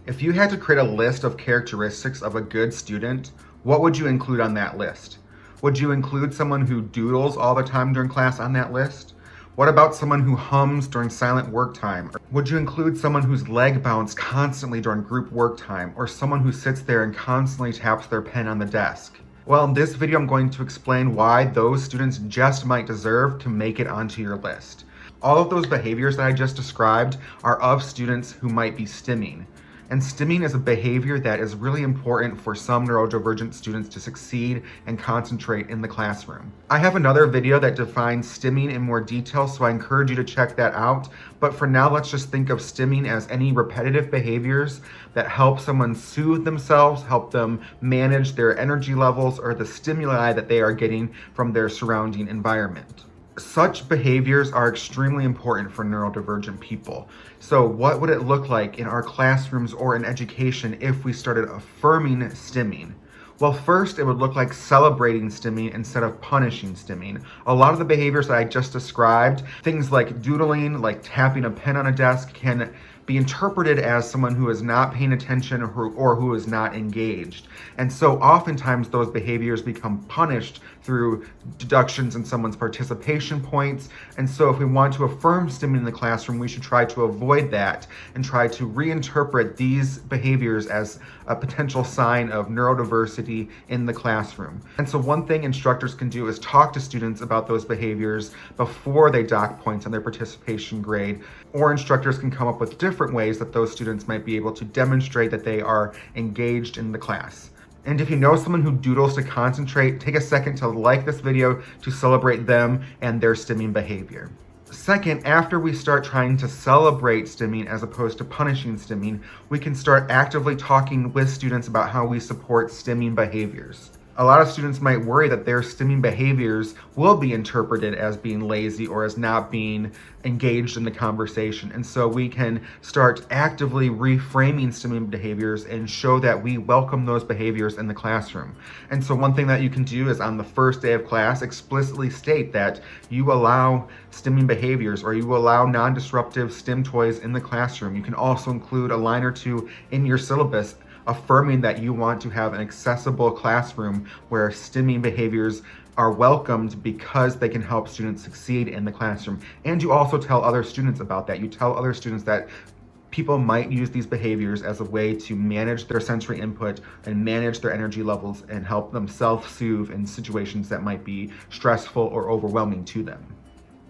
If you had to create a list of characteristics of a good student, what would you include on that list? Would you include someone who doodles all the time during class on that list? What about someone who hums during silent work time? Would you include someone whose leg bounce constantly during group work time, or someone who sits there and constantly taps their pen on the desk? Well, in this video, I'm going to explain why those students just might deserve to make it onto your list. All of those behaviors that I just described are of students who might be stimming. And stimming is a behavior that is really important for some neurodivergent students to succeed and concentrate in the classroom. I have another video that defines stimming in more detail, so I encourage you to check that out. But for now, let's just think of stimming as any repetitive behaviors that help someone soothe themselves, help them manage their energy levels or the stimuli that they are getting from their surrounding environment. Such behaviors are extremely important for neurodivergent people. So what would it look like in our classrooms or in education if we started affirming stimming? Well, first, it would look like celebrating stimming instead of punishing stimming. A lot of the behaviors that I just described, things like doodling, like tapping a pen on a desk, can be interpreted as someone who is not paying attention or who is not engaged. And so oftentimes those behaviors become punished through deductions in someone's participation points. And so if we want to affirm stimming in the classroom, we should try to avoid that and try to reinterpret these behaviors as a potential sign of neurodiversity in the classroom. And so one thing instructors can do is talk to students about those behaviors before they dock points on their participation grade, or instructors can come up with different ways that those students might be able to demonstrate that they are engaged in the class. And if you know someone who doodles to concentrate, take a second to like this video to celebrate them and their stimming behavior. Second, after we start trying to celebrate stimming as opposed to punishing stimming, we can start actively talking with students about how we support stimming behaviors. A lot of students might worry that their stimming behaviors will be interpreted as being lazy or as not being engaged in the conversation. And so we can start actively reframing stimming behaviors and show that we welcome those behaviors in the classroom. And so one thing that you can do is on the first day of class, explicitly state that you allow stimming behaviors or you allow non-disruptive STEM toys in the classroom. You can also include a line or two in your syllabus affirming that you want to have an accessible classroom where stimming behaviors are welcomed because they can help students succeed in the classroom. And you also tell other students about that. You tell other students that people might use these behaviors as a way to manage their sensory input and manage their energy levels and help them self-soothe in situations that might be stressful or overwhelming to them.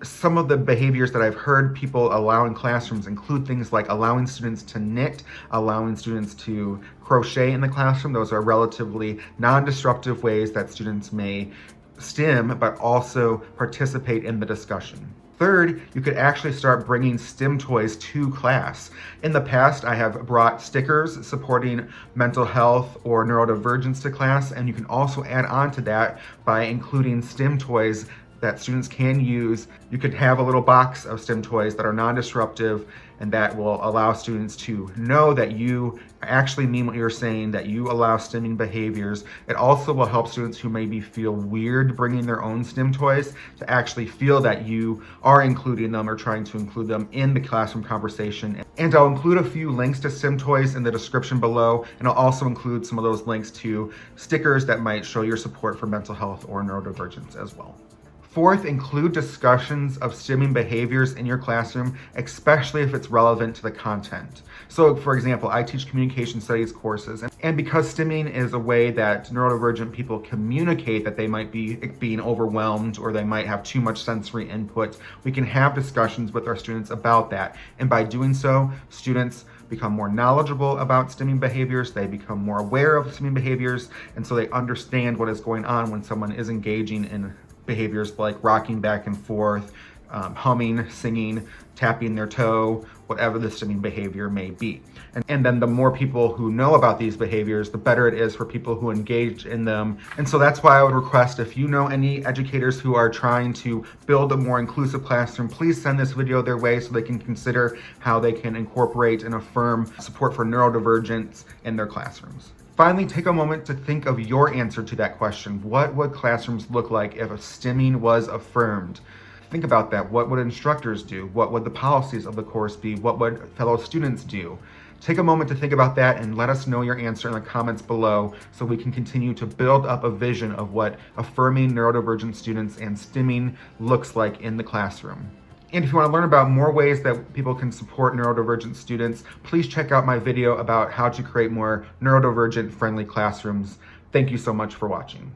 Some of the behaviors that I've heard people allow in classrooms include things like allowing students to knit, allowing students to crochet in the classroom. Those are relatively non-disruptive ways that students may stim, but also participate in the discussion. Third, you could actually start bringing STEM toys to class. In the past, I have brought stickers supporting mental health or neurodivergence to class, and you can also add on to that by including STEM toys that students can use. You could have a little box of STEM toys that are non-disruptive and that will allow students to know that you actually mean what you're saying, that you allow stimming behaviors. It also will help students who maybe feel weird bringing their own STEM toys to actually feel that you are including them or trying to include them in the classroom conversation. And I'll include a few links to STEM toys in the description below, and I'll also include some of those links to stickers that might show your support for mental health or neurodivergence as well. Fourth, include discussions of stimming behaviors in your classroom, especially if it's relevant to the content. So for example, I teach communication studies courses, and because stimming is a way that neurodivergent people communicate that they might be being overwhelmed or they might have too much sensory input, we can have discussions with our students about that. And by doing so, students become more knowledgeable about stimming behaviors, they become more aware of stimming behaviors, and so they understand what is going on when someone is engaging in behaviors like rocking back and forth, humming, singing, tapping their toe, whatever the stimming behavior may be. And then the more people who know about these behaviors, the better it is for people who engage in them. And so that's why I would request, if you know any educators who are trying to build a more inclusive classroom, please send this video their way so they can consider how they can incorporate and affirm support for neurodivergence in their classrooms. Finally, take a moment to think of your answer to that question. What would classrooms look like if stimming was affirmed? Think about that. What would instructors do? What would the policies of the course be? What would fellow students do? Take a moment to think about that and let us know your answer in the comments below so we can continue to build up a vision of what affirming neurodivergent students and stimming looks like in the classroom. And if you want to learn about more ways that people can support neurodivergent students, please check out my video about how to create more neurodivergent friendly classrooms. Thank you so much for watching.